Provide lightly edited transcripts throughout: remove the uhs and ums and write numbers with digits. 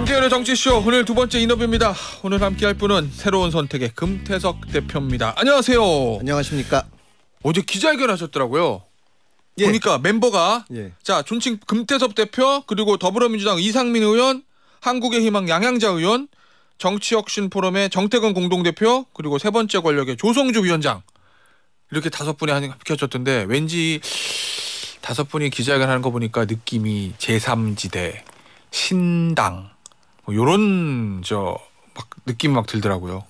김태현의 정치쇼 오늘 두 번째 인터뷰입니다. 오늘 함께할 분은 새로운 선택의 금태섭 대표입니다. 안녕하세요. 안녕하십니까. 어제 기자회견 하셨더라고요. 예. 보니까 멤버가 예. 자 존칭 금태섭 대표 그리고 더불어민주당 이상민 의원, 한국의 희망 양양자 의원, 정치혁신포럼의 정태근 공동대표 그리고 세 번째 권력의 조성주 위원장 이렇게 다섯 분이 합쳐졌던데 왠지 다섯 분이 기자회견 하는 거 보니까 느낌이 제3지대, 신당 뭐 이런 막 느낌 막 들더라고요.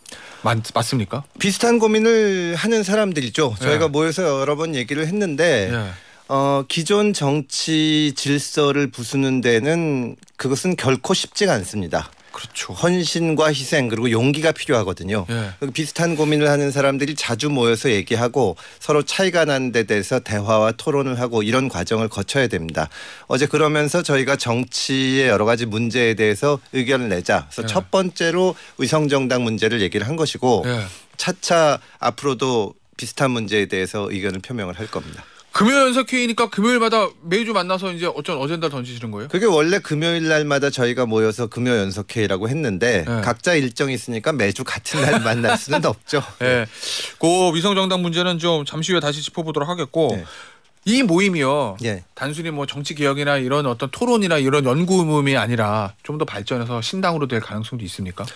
맞습니까? 비슷한 고민을 하는 사람들이죠. 저희가 예. 모여서 여러 번 얘기를 했는데 예. 기존 정치 질서를 부수는 데는 그것은 결코 쉽지가 않습니다. 그렇죠. 헌신과 희생 그리고 용기가 필요하거든요. 예. 비슷한 고민을 하는 사람들이 자주 모여서 얘기하고 서로 차이가 나는 데 대해서 대화와 토론을 하고 이런 과정을 거쳐야 됩니다. 어제 그러면서 저희가 정치의 여러 가지 문제에 대해서 의견을 내자. 그래서 예. 첫 번째로 위성정당 문제를 얘기를 한 것이고 예. 차차 앞으로도 비슷한 문제에 대해서 의견을 표명을 할 겁니다. 금요일 연석회의니까 금요일마다 매주 만나서 이제 어쩐 어젠다 던지시는 거예요? 그게 원래 금요일 날마다 저희가 모여서 금요 연석회의라고 했는데 네. 각자 일정이 있으니까 매주 같은 날 만날 수는 없죠. 네. 그 위성정당 문제는 좀 잠시 후에 다시 짚어보도록 하겠고 네. 이 모임이요. 예. 단순히 뭐 정치 개혁이나 이런 어떤 토론이나 이런 연구 모임이 아니라 좀 더 발전해서 신당으로 될 가능성도 있습니까?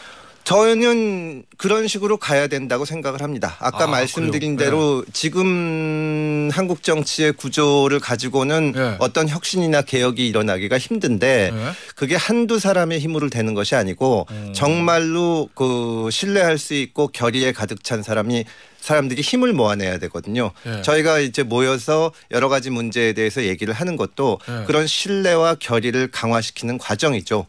저는 그런 식으로 가야 된다고 생각을 합니다. 아까 말씀드린 그래요? 대로 지금 한국 정치의 구조를 가지고는 네. 어떤 혁신이나 개혁이 일어나기가 힘든데 네. 그게 한두 사람의 힘으로 되는 것이 아니고 정말로 그 신뢰할 수 있고 결의에 가득 찬 사람들이 힘을 모아내야 되거든요. 네. 저희가 이제 모여서 여러 가지 문제에 대해서 얘기를 하는 것도 네. 그런 신뢰와 결의를 강화시키는 과정이죠.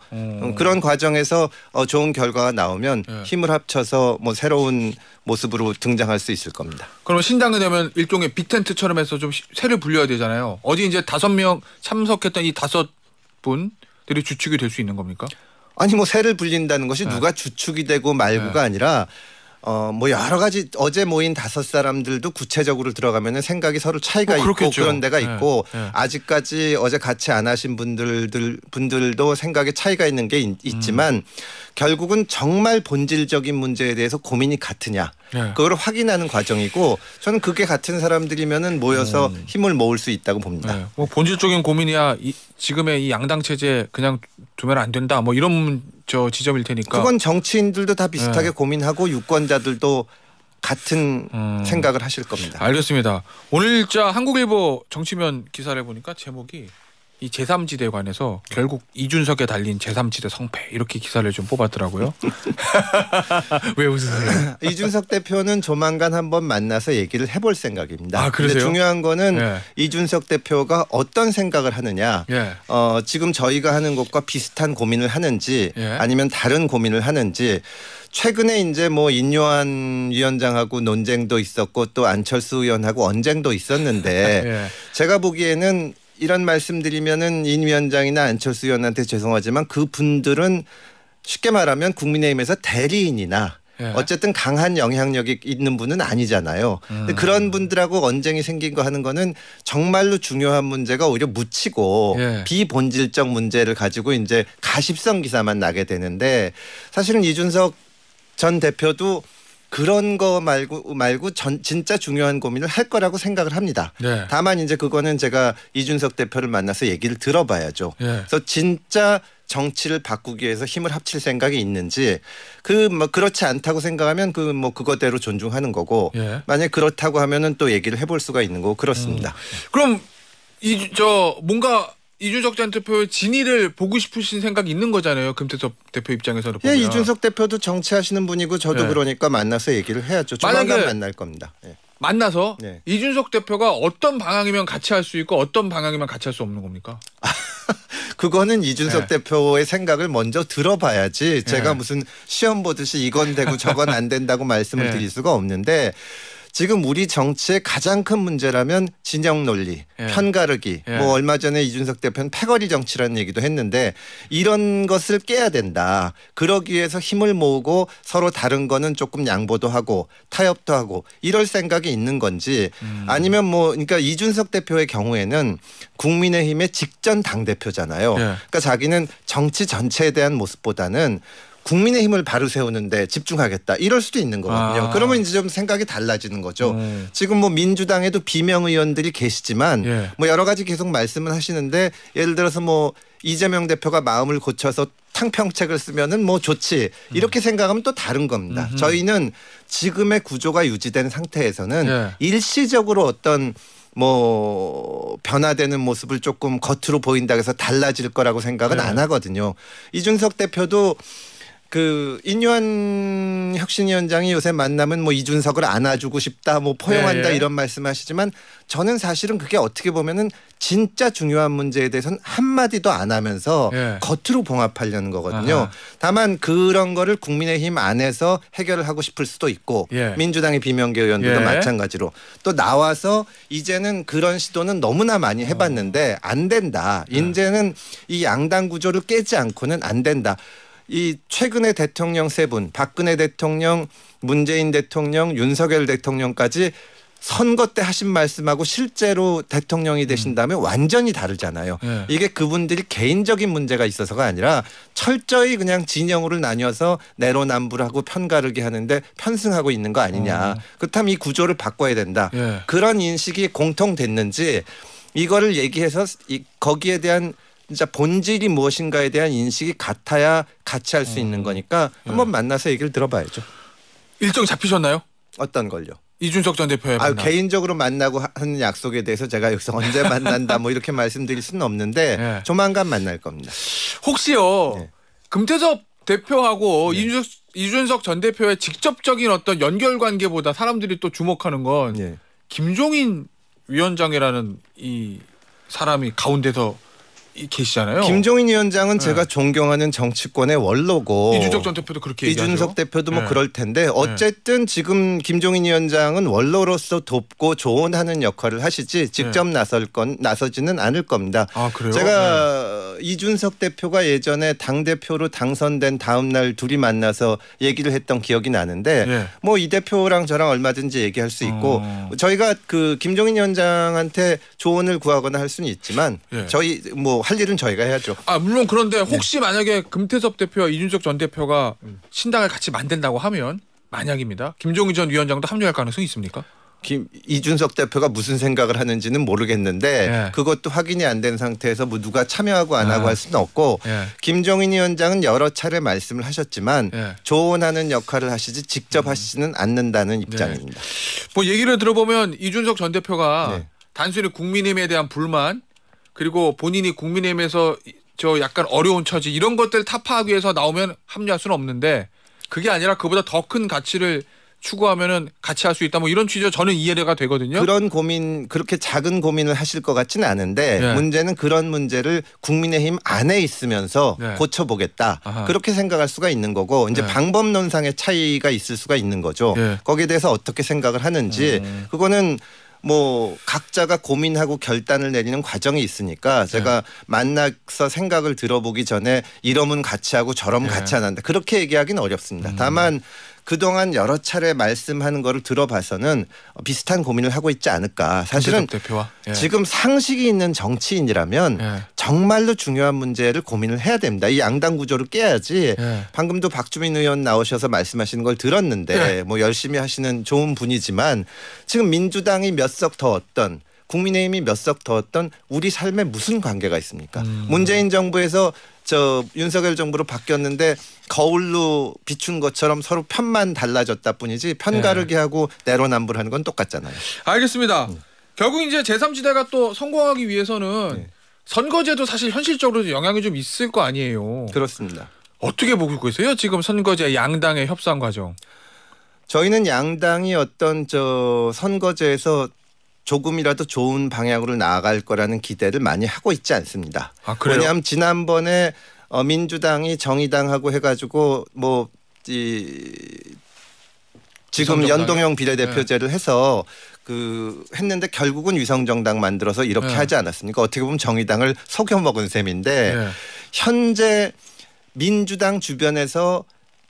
그런 과정에서 좋은 결과가 나오면 네. 힘을 합쳐서 뭐 새로운 모습으로 등장할 수 있을 겁니다. 그럼 신당이 되면 일종의 빅텐트처럼 해서 좀 세를 불려야 되잖아요. 어제 이제 5명 참석했던 이 5분들이 주축이 될 수 있는 겁니까? 아니 뭐 새를 불린다는 것이 네. 누가 주축이 되고 말고가 아니라 뭐 여러 가지 어제 모인 5사람들도 구체적으로 들어가면은 생각이 서로 차이가 있고 그렇겠죠. 그런 데가 있고 네. 아직까지 어제 같이 안 하신 분들도 생각에 차이가 있는 게 있지만 결국은 정말 본질적인 문제에 대해서 고민이 같으냐 네. 그걸 확인하는 과정이고 저는 그게 같은 사람들이면은 모여서 힘을 모을 수 있다고 봅니다. 네. 뭐 본질적인 고민이야 지금의 이 양당 체제 그냥 두면 안 된다 뭐 이런 지점일 테니까. 그건 정치인들도 다 비슷하게 네. 고민하고 유권자들도 같은 생각을 하실 겁니다. 알겠습니다. 오늘 일자 한국일보 정치면 기사를 보니까 제목이 이 제3지대에 관해서 결국 이준석에 달린 제3지대 성패 이렇게 기사를 좀 뽑았더라고요. 왜 웃으세요? 이준석 대표는 조만간 한번 만나서 얘기를 해볼 생각입니다. 아, 그러세요? 근데 중요한 거는 네. 이준석 대표가 어떤 생각을 하느냐. 예. 지금 저희가 하는 것과 비슷한 고민을 하는지 예. 아니면 다른 고민을 하는지 최근에 이제 뭐 인요한 위원장하고 논쟁도 있었고 또 안철수 의원하고 언쟁도 있었는데 예. 제가 보기에는 이런 말씀드리면은 인 위원장이나 안철수 의원한테 죄송하지만 그 분들은 쉽게 말하면 국민의힘에서 대리인이나 예. 어쨌든 강한 영향력이 있는 분은 아니잖아요. 근데 그런 분들하고 언쟁이 생긴 거 하는 거는 정말로 중요한 문제가 오히려 묻히고 예. 비본질적 문제를 가지고 이제 가십성 기사만 나게 되는데 사실은 이준석 전 대표도 그런 거 말고 진짜 중요한 고민을 할 거라고 생각을 합니다. 네. 다만 이제 그거는 제가 이준석 대표를 만나서 얘기를 들어봐야죠. 예. 그래서 진짜 정치를 바꾸기 위해서 힘을 합칠 생각이 있는지 뭐 그렇지 않다고 생각하면 그거대로 존중하는 거고 예. 만약 그렇다고 하면은 또 얘기를 해볼 수가 있는 거고 그렇습니다. 그럼 뭔가 이준석 전 대표의 진위를 보고 싶으신 생각이 있는 거잖아요. 금태섭 대표 입장에서는 보면. 예, 이준석 대표도 정치하시는 분이고 저도 예. 그러니까 만나서 얘기를 해야죠. 조만간 만약에 만날 겁니다. 예. 만나서 네. 이준석 대표가 어떤 방향이면 같이 할 수 있고 어떤 방향이면 같이 할 수 없는 겁니까? 그거는 이준석 네. 대표의 생각을 먼저 들어봐야지 제가 네. 무슨 시험 보듯이 이건 되고 저건 안 된다고 말씀을 네. 드릴 수가 없는데 지금 우리 정치의 가장 큰 문제라면 진영 논리, 예. 편가르기. 예. 뭐 얼마 전에 이준석 대표는 패거리 정치라는 얘기도 했는데 이런 것을 깨야 된다. 그러기 위해서 힘을 모으고 서로 다른 거는 조금 양보도 하고 타협도 하고 이럴 생각이 있는 건지 아니면 뭐 그러니까 이준석 대표의 경우에는 국민의힘의 직전 당대표잖아요. 예. 그러니까 자기는 정치 전체에 대한 모습보다는 국민의힘을 바로 세우는데 집중하겠다 이럴 수도 있는 거거든요. 그러면 이제 좀 생각이 달라지는 거죠. 지금 뭐 민주당에도 비명 의원들이 계시지만 예. 뭐 여러 가지 계속 말씀을 하시는데 예를 들어서 뭐 이재명 대표가 마음을 고쳐서 탕평책을 쓰면은 뭐 좋지 이렇게 생각하면 또 다른 겁니다. 저희는 지금의 구조가 유지된 상태에서는 예. 일시적으로 어떤 뭐 변화되는 모습을 조금 겉으로 보인다고 해서 달라질 거라고 생각은 네. 안 하거든요. 이준석 대표도 그 인요한 혁신위원장이 요새 만나면 뭐 이준석을 안아주고 싶다 뭐 포용한다 네. 이런 말씀하시지만 저는 사실은 그게 어떻게 보면은 진짜 중요한 문제에 대해서는 한마디도 안 하면서 네. 겉으로 봉합하려는 거거든요. 아하. 다만 그런 거를 국민의힘 안에서 해결을 하고 싶을 수도 있고 예. 민주당의 비명계 의원들도 예. 마찬가지로 또 나와서 이제는 그런 시도는 너무나 많이 해봤는데 안 된다. 이제는 이 양당 구조를 깨지 않고는 안 된다. 이 최근에 대통령 세 분, 박근혜 대통령, 문재인 대통령, 윤석열 대통령까지 선거 때 하신 말씀하고 실제로 대통령이 되신 다음에 완전히 다르잖아요. 네. 이게 그분들이 개인적인 문제가 있어서가 아니라 철저히 그냥 진영으로 나뉘어서 내로남불하고 편가르기 하는데 편승하고 있는 거 아니냐. 그렇다면 이 구조를 바꿔야 된다. 예. 그런 인식이 공통됐는지 이거를 얘기해서 거기에 대한 진짜 본질이 무엇인가에 대한 인식이 같아야 같이 할 수 있는 거니까 한번 만나서 얘기를 들어봐야죠. 일정 잡히셨나요? 어떤 걸요? 이준석 전 대표의 만남. 개인적으로 만나고 하는 약속에 대해서 제가 여기서 언제 만난다 뭐 이렇게 말씀드릴 수는 없는데 네. 조만간 만날 겁니다. 혹시요 네. 금태섭 대표하고 이준석 전 대표의 직접적인 어떤 연결 관계보다 사람들이 또 주목하는 건 예. 김종인 위원장이라는 이 사람이 가운데서 계시잖아요. 김종인 위원장은 제가 존경하는 정치권의 원로고 이준석 전 대표도 그렇게 얘기하죠. 이준석 대표도 뭐 네. 그럴 텐데 어쨌든 지금 김종인 위원장은 원로로서 돕고 조언하는 역할을 하시지 직접 나서지는 않을 겁니다. 아 그래요? 제가 이준석 대표가 예전에 당 대표로 당선된 다음 날 둘이 만나서 얘기를 했던 기억이 나는데 네. 뭐 이 대표랑 저랑 얼마든지 얘기할 수 있고 저희가 그 김종인 위원장한테 조언을 구하거나 할 수는 있지만 네. 저희 뭐 할 일은 저희가 해야죠. 아 물론 그런데 혹시 만약에 금태섭 대표와 이준석 전 대표가 신당을 같이 만든다고 하면 만약입니다. 김종인 전 위원장도 합류할 가능성이 있습니까? 이준석 대표가 무슨 생각을 하는지는 모르겠는데 예. 그것도 확인이 안 된 상태에서 뭐 누가 참여하고 안 하고 할 수는 없고 예. 김종인 위원장은 여러 차례 말씀을 하셨지만 예. 조언하는 역할을 하시지 직접 하시지는 않는다는 입장입니다. 뭐 얘기를 들어보면 이준석 전 대표가 네. 단순히 국민의힘에 대한 불만 그리고 본인이 국민의힘에서 저 약간 어려운 처지 이런 것들 타파하기 위해서 나오면 합류할 수는 없는데 그게 아니라 그보다 더 큰 가치를 추구하면은 같이 할 수 있다 뭐 이런 취지로 저는 이해가 되거든요. 그런 고민 그렇게 작은 고민을 하실 것 같지는 않은데 네. 문제는 그런 문제를 국민의힘 안에 있으면서 네. 고쳐보겠다. 아하. 그렇게 생각할 수가 있는 거고 이제 네. 방법론상의 차이가 있을 수가 있는 거죠. 네. 거기에 대해서 어떻게 생각을 하는지 그거는 뭐 각자가 고민하고 결단을 내리는 과정이 있으니까 제가 만나서 생각을 들어보기 전에 이러면 같이 하고 저러면 네. 같이 안 한다. 그렇게 얘기하기는 어렵습니다. 다만 그동안 여러 차례 말씀하는 거를 들어봐서는 비슷한 고민을 하고 있지 않을까. 사실은 김태섭 대표와 예. 지금 상식이 있는 정치인이라면 예. 정말로 중요한 문제를 고민을 해야 됩니다. 이 양당 구조를 깨야지. 예. 방금도 박주민 의원 나오셔서 말씀하시는 걸 들었는데 예. 뭐 열심히 하시는 좋은 분이지만 지금 민주당이 몇 석 더 얻던 국민의힘이 몇 석 더 얻던 우리 삶에 무슨 관계가 있습니까? 문재인 정부에서 저 윤석열 정부로 바뀌었는데 거울로 비춘 것처럼 서로 편만 달라졌다 뿐이지 편가르기 하고 내로남불하는 건 똑같잖아요. 알겠습니다. 결국 이제 제3지대가 또 성공하기 위해서는 선거제도 사실 현실적으로 영향이 좀 있을 거 아니에요. 그렇습니다. 어떻게 보고 있어요? 지금 선거제 양당의 협상 과정. 저희는 양당이 어떤 저 선거제에서 조금이라도 좋은 방향으로 나아갈 거라는 기대를 많이 하고 있지 않습니다. 아, 그래요? 왜냐하면 지난번에 민주당이 정의당하고 해가지고 뭐 지금 위성정당. 연동형 비례대표제를 해서 했는데 결국은 위성정당 만들어서 이렇게 네. 하지 않았습니까? 어떻게 보면 정의당을 속여먹은 셈인데 네. 현재 민주당 주변에서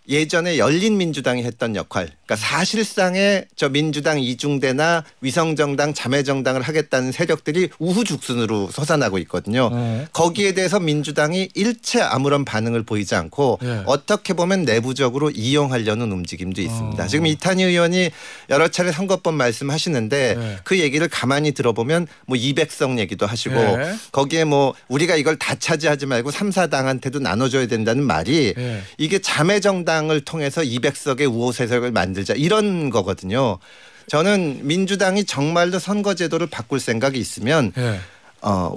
예전에 열린민주당이 했던 역할, 그러니까 사실상의 저 민주당 이중대나 위성정당 자매정당을 하겠다는 세력들이 우후죽순으로 솟아나고 있거든요. 거기에 대해서 민주당이 일체 아무런 반응을 보이지 않고 네. 어떻게 보면 내부적으로 이용하려는 움직임도 있습니다. 지금 이탄희 의원이 여러 차례 선거법 말씀하시는데 네. 그 얘기를 가만히 들어보면 뭐 200석 얘기도 하시고 네. 거기에 뭐 우리가 이걸 다 차지하지 말고 3, 4당한테도 나눠줘야 된다는 말이 네. 이게 자매정당을 통해서 200석의 우호 세력을 만들자 이런 거거든요. 저는 민주당이 정말로 선거제도를 바꿀 생각이 있으면 네.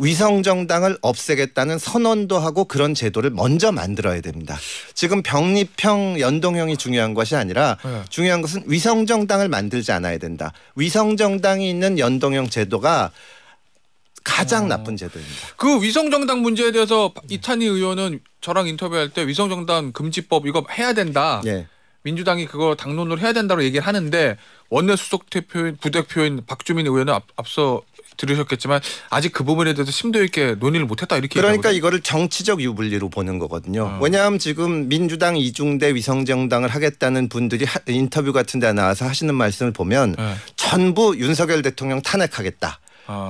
위성정당을 없애겠다는 선언도 하고 그런 제도를 먼저 만들어야 됩니다. 지금 병립형 연동형이 중요한 것이 아니라 네. 중요한 것은 위성정당을 만들지 않아야 된다. 위성정당이 있는 연동형 제도가 가장 나쁜 제도입니다. 그 위성정당 문제에 대해서 이탄희 의원은 저랑 인터뷰할 때 위성정당 금지법 이거 해야 된다. 예. 민주당이 그거 당론으로 해야 된다고 얘기를 하는데 원내 수석 대표인 부대표인 박주민 의원은 앞서 들으셨겠지만 아직 그 부분에 대해서 심도 있게 논의를 못했다 이렇게 그러니까 얘기하거든요. 이거를 정치적 유불리로 보는 거거든요. 왜냐하면 지금 민주당 이중대 위성정당을 하겠다는 분들이 인터뷰 같은 데 나와서 하시는 말씀을 보면 네. 전부 윤석열 대통령 탄핵하겠다.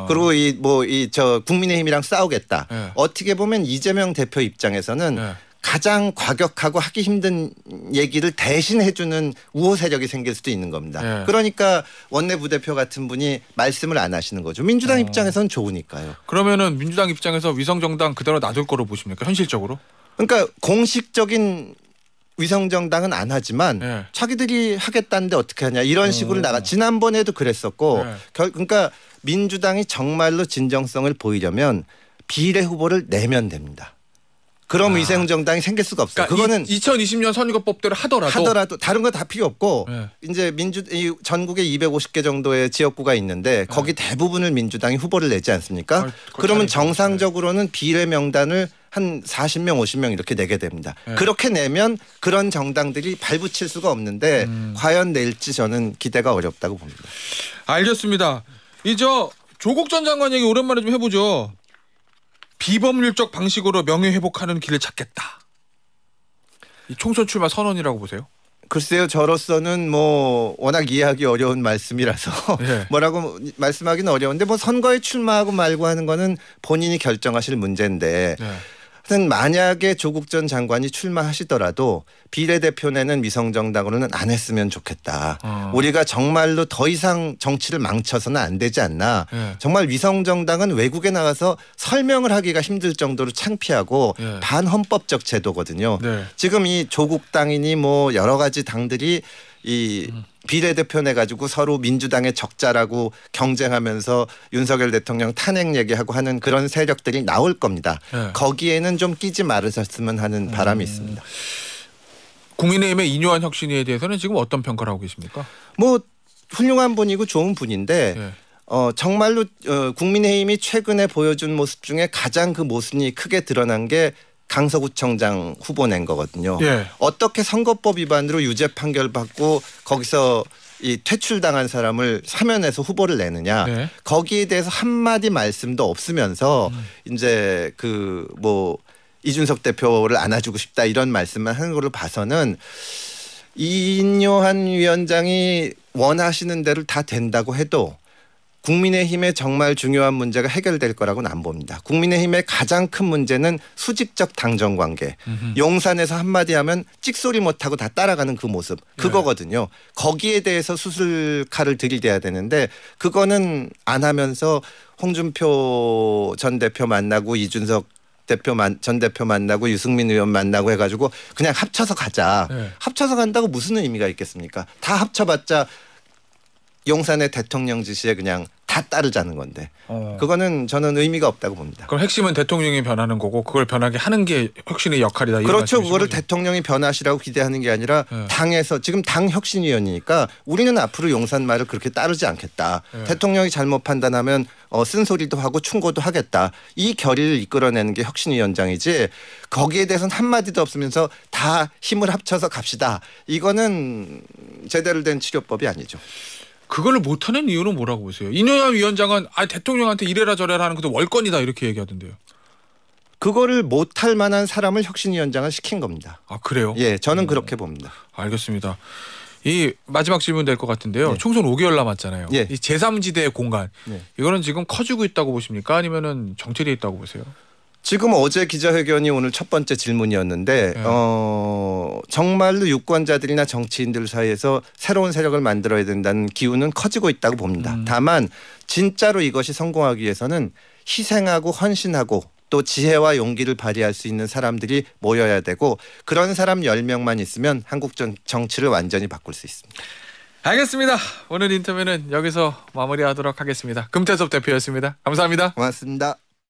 그리고 저 국민의힘이랑 싸우겠다. 네. 어떻게 보면 이재명 대표 입장에서는 네. 가장 과격하고 하기 힘든 얘기를 대신 해주는 우호 세력이 생길 수도 있는 겁니다. 네. 그러니까 원내 부대표 같은 분이 말씀을 안 하시는 거죠. 민주당 입장에서는 좋으니까요. 그러면은 민주당 입장에서 위성정당 그대로 놔둘 거로 보십니까? 현실적으로? 그러니까 공식적인 위성정당은 안 하지만 네. 자기들이 하겠다는데 어떻게 하냐 이런 식으로 나가. 지난번에도 그랬었고 네. 그러니까 민주당이 정말로 진정성을 보이려면 비례 후보를 내면 됩니다. 그럼 위성정당이 생길 수가 없어요. 그러니까 그거는 2020년 선거법대로 하더라도 다른 거 다 필요 없고 네. 이제 이 전국에 250개 정도의 지역구가 있는데 거기 대부분을 민주당이 후보를 내지 않습니까? 그러면 정상적으로는 비례 명단을 한 40명, 50명 이렇게 내게 됩니다. 네. 그렇게 내면 그런 정당들이 발붙일 수가 없는데 과연 낼지 저는 기대가 어렵다고 봅니다. 알겠습니다. 조국 전 장관 얘기 오랜만에 좀 해보죠. 비법률적 방식으로 명예회복하는 길을 찾겠다. 이 총선 출마 선언이라고 보세요? 글쎄요, 저로서는 뭐 워낙 이해하기 어려운 말씀이라서 네. 뭐라고 말씀하기는 어려운데 뭐 선거에 출마하고 말고 하는 거는 본인이 결정하실 문제인데 네. 하여튼 만약에 조국 전 장관이 출마하시더라도 비례대표내는 위성정당으로는 안 했으면 좋겠다. 우리가 정말로 더 이상 정치를 망쳐서는 안 되지 않나. 네. 정말 위성정당은 외국에 나가서 설명을 하기가 힘들 정도로 창피하고 네. 반헌법적 제도거든요. 네. 지금 이 조국 당이니 뭐 여러 가지 당들이 이 비례대표 내 가지고 서로 민주당의 적자라고 경쟁하면서 윤석열 대통령 탄핵 얘기하고 하는 그런 세력들이 나올 겁니다. 네. 거기에는 좀 끼지 말으셨으면 하는 바람이 있습니다. 국민의힘의 이뇨한 혁신위에 대해서는 지금 어떤 평가를 하고 계십니까? 뭐 훌륭한 분이고 좋은 분인데 네. 정말로 국민의힘이 최근에 보여준 모습 중에 가장 그 모습이 크게 드러난 게 강서구청장 후보 낸 거거든요. 예. 어떻게 선거법 위반으로 유죄 판결 받고 거기서 이 퇴출당한 사람을 사면해서 후보를 내느냐. 네. 거기에 대해서 한마디 말씀도 없으면서 이제 이준석 대표를 안아주고 싶다 이런 말씀만 하는 걸로 봐서는 이인요한 위원장이 원하시는 대로 다 된다고 해도 국민의힘의 정말 중요한 문제가 해결될 거라고는 안 봅니다. 국민의힘의 가장 큰 문제는 수직적 당정 관계. 용산에서 한마디 하면 찍소리 못하고 다 따라가는 그 모습. 그거거든요. 거기에 대해서 수술칼을 들이대야 되는데 그거는 안 하면서 홍준표 전 대표 만나고 이준석 전 대표 만나고 유승민 의원 만나고 해가지고 그냥 합쳐서 가자. 네. 합쳐서 간다고 무슨 의미가 있겠습니까? 다 합쳐봤자 용산의 대통령 지시에 그냥 다 따르자는 건데 그거는 저는 의미가 없다고 봅니다. 그럼 핵심은 대통령이 변하는 거고 그걸 변하게 하는 게 혁신의 역할이다. 그렇죠. 그거를 대통령이 변하시라고 기대하는 게 아니라 당에서 지금 당 혁신위원이니까 우리는 앞으로 용산 말을 그렇게 따르지 않겠다. 대통령이 잘못 판단하면 쓴소리도 하고 충고도 하겠다. 이 결의를 이끌어내는 게 혁신위원장이지 거기에 대해서는 한마디도 없으면서 다 힘을 합쳐서 갑시다. 이거는 제대로 된 치료법이 아니죠. 그걸 못하는 이유는 뭐라고 보세요? 이노현 위원장은 대통령한테 이래라 저래라 하는 것도 월권이다 이렇게 얘기하던데요. 그거를 못할 만한 사람을 혁신위원장을 시킨 겁니다. 아 그래요? 예, 저는 그렇게 봅니다. 알겠습니다. 이 마지막 질문 될 것 같은데요. 네. 총선 5개월 남았잖아요. 예. 이 제3지대의 공간 네. 이거는 지금 커지고 있다고 보십니까? 아니면은 정체돼 있다고 보세요? 지금 어제 기자회견이 오늘 첫 번째 질문이었는데 네. 정말로 유권자들이나 정치인들 사이에서 새로운 세력을 만들어야 된다는 기운은 커지고 있다고 봅니다. 다만 진짜로 이것이 성공하기 위해서는 희생하고 헌신하고 또 지혜와 용기를 발휘할 수 있는 사람들이 모여야 되고 그런 사람 10명만 있으면 한국 정치를 완전히 바꿀 수 있습니다. 알겠습니다. 오늘 인터뷰는 여기서 마무리하도록 하겠습니다. 금태섭 대표였습니다. 감사합니다. 고맙습니다.